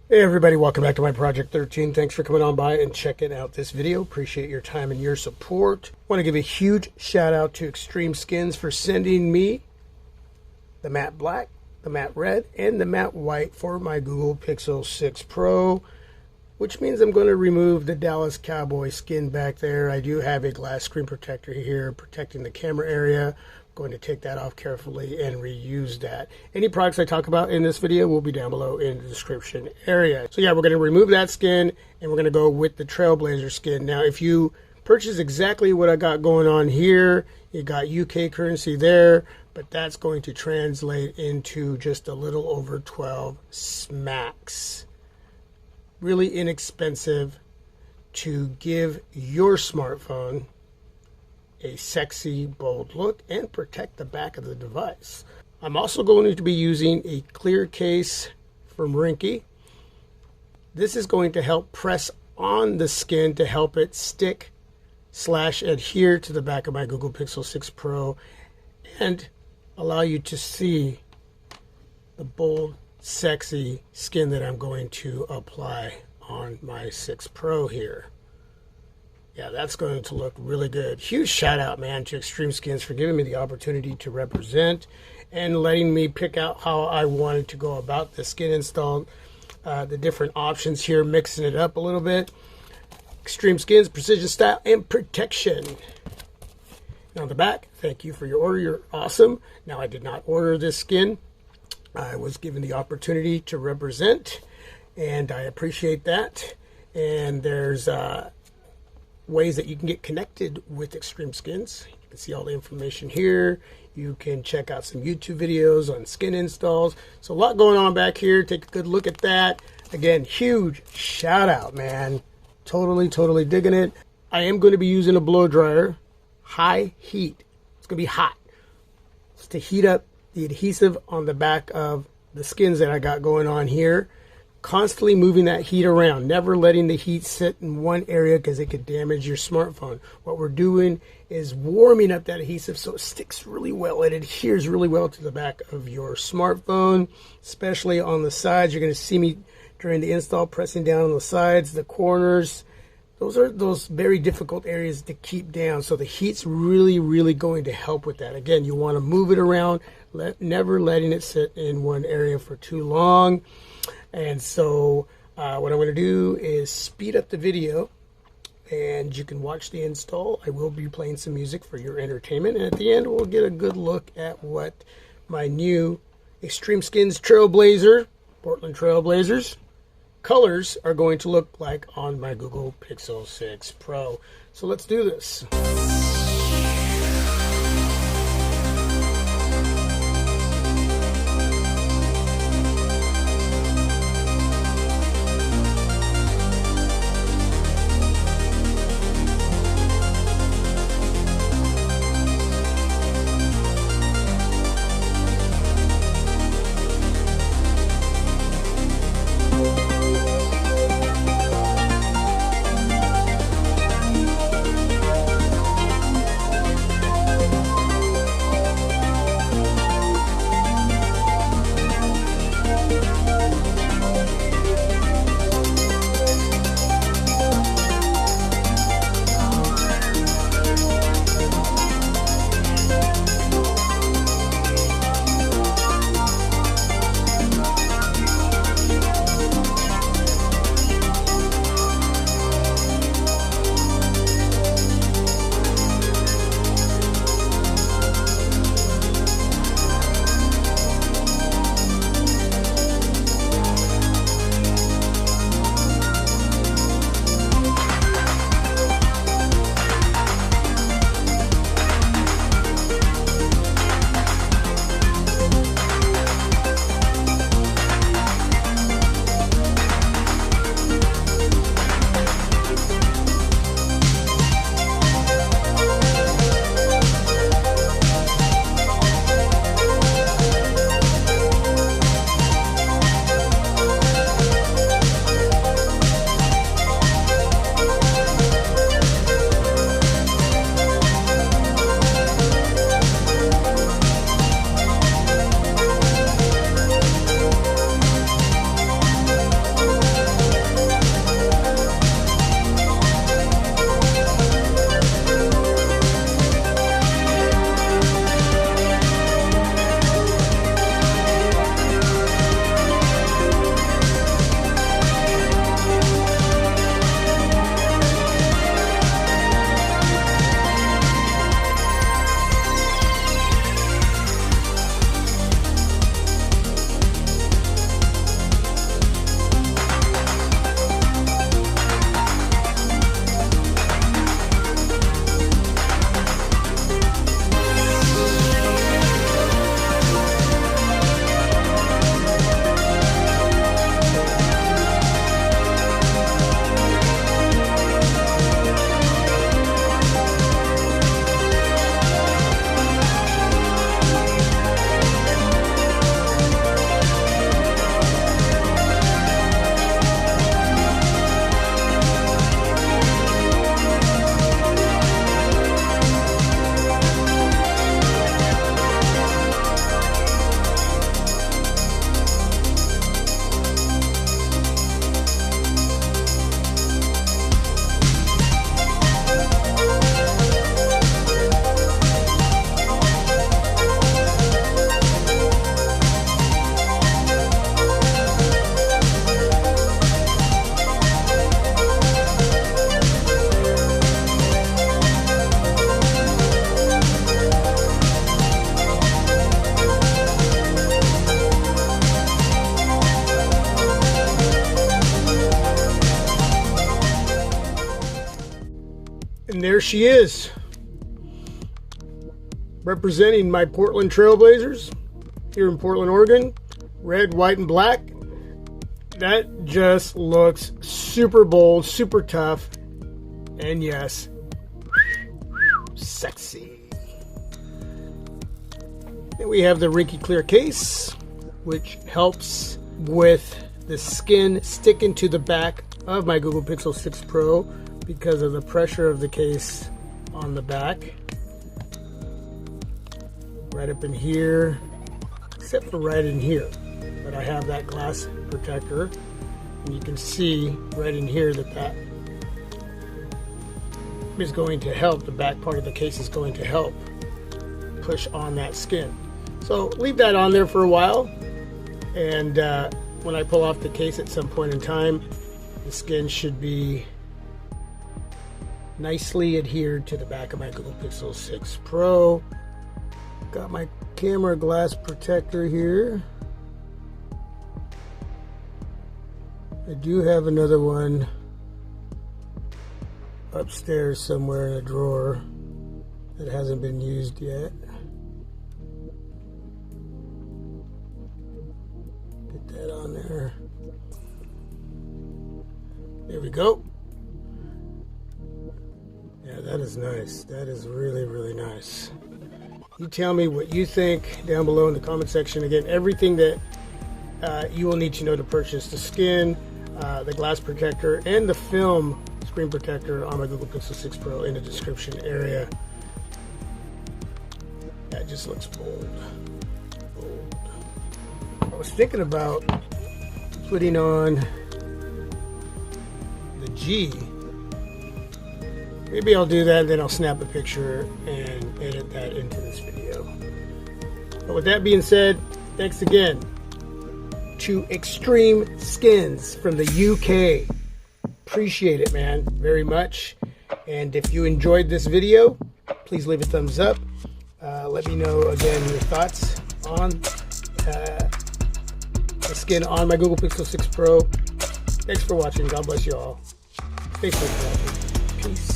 Hey everybody, welcome back to my Project 13. Thanks for coming on by and checking out this video. Appreciate your time and your support. Want to give a huge shout out to XtremeSkins for sending me the matte black, the matte red, and the matte white for my Google Pixel 6 Pro, which means I'm going to remove the Dallas Cowboy skin back there. I do have a glass screen protector here protecting the camera area. Going to take that off carefully and reuse that. Any products I talk about in this video will be down below in the description area. So yeah, we're going to remove that skin and we're going to go with the Trailblazer skin. Now, if you purchase exactly what I got going on here, you got UK currency there, but that's going to translate into just a little over 12 smacks. Really inexpensive to give your smartphone a sexy, bold look and protect the back of the device. I'm also going to be using a clear case from Rinky. This is going to help press on the skin to help it stick / adhere to the back of my Google Pixel 6 Pro and allow you to see the bold, sexy skin that I'm going to apply on my 6 Pro here. Yeah, that's going to look really good. Huge shout out, man, to XtremeSkins for giving me the opportunity to represent and letting me pick out how I wanted to go about the skin install, the different options here, mixing it up a little bit. XtremeSkins, precision, style, and protection. And on the back, thank you for your order. You're awesome. Now, I did not order this skin. I was given the opportunity to represent, and I appreciate that. And there's ways that you can get connected with XtremeSkins. You can see all the information here. You can check out some YouTube videos on skin installs. So a lot going on back here. Take a good look at that. Again, huge shout out, man. Totally digging it. I am going to be using a blow dryer. High heat. It's going to be hot. It's to heat up the adhesive on the back of the skins that I got going on here. Constantly moving that heat around, never letting the heat sit in one area because it could damage your smartphone. What we're doing is warming up that adhesive so it sticks really well. It adheres really well to the back of your smartphone, especially on the sides. You're going to see me during the install pressing down on the sides, the corners. Those are those very difficult areas to keep down. So the heat's really going to help with that. Again, you want to move it around, never letting it sit in one area for too long. And so what I'm going to do is speed up the video and you can watch the install. I will be playing some music for your entertainment. And at the end, we'll get a good look at what my new XtremeSkins Trailblazer, Portland Trailblazers, colors are going to look like on my Google Pixel 6 Pro. So let's do this. there she is, representing my Portland Trailblazers here in Portland, Oregon. Red, white, and black. That just looks super bold, super tough, and yes, sexy. Then we have the Rinky Clear case, which helps with the skin sticking to the back of my Google Pixel 6 Pro because of the pressure of the case on the back. Right up in here, except for right in here. But I have that glass protector, and you can see right in here that is going to help. The back part of the case is going to help push on that skin. So leave that on there for a while, and when I pull off the case at some point in time, the skin should be nicely adhered to the back of my Google Pixel 6 Pro. Got my camera glass protector here. I do have another one upstairs somewhere in a drawer that hasn't been used yet. Get that on there. There we go. Yeah, that is nice. That is really, really nice. You tell me what you think down below in the comment section. Again, everything that you will need to know to purchase the skin, the glass protector, and the film screen protector on my Google Pixel 6 Pro in the description area. That just looks bold. Bold. I was thinking about putting on the G. Maybe I'll do that, and then I'll snap a picture and edit that into this video. But with that being said, thanks again to XtremeSkins from the UK. Appreciate it, man, very much. And if you enjoyed this video, please leave a thumbs up. Let me know again your thoughts on the skin on my Google Pixel 6 Pro. Thanks for watching. God bless you all. Stay safe. Peace.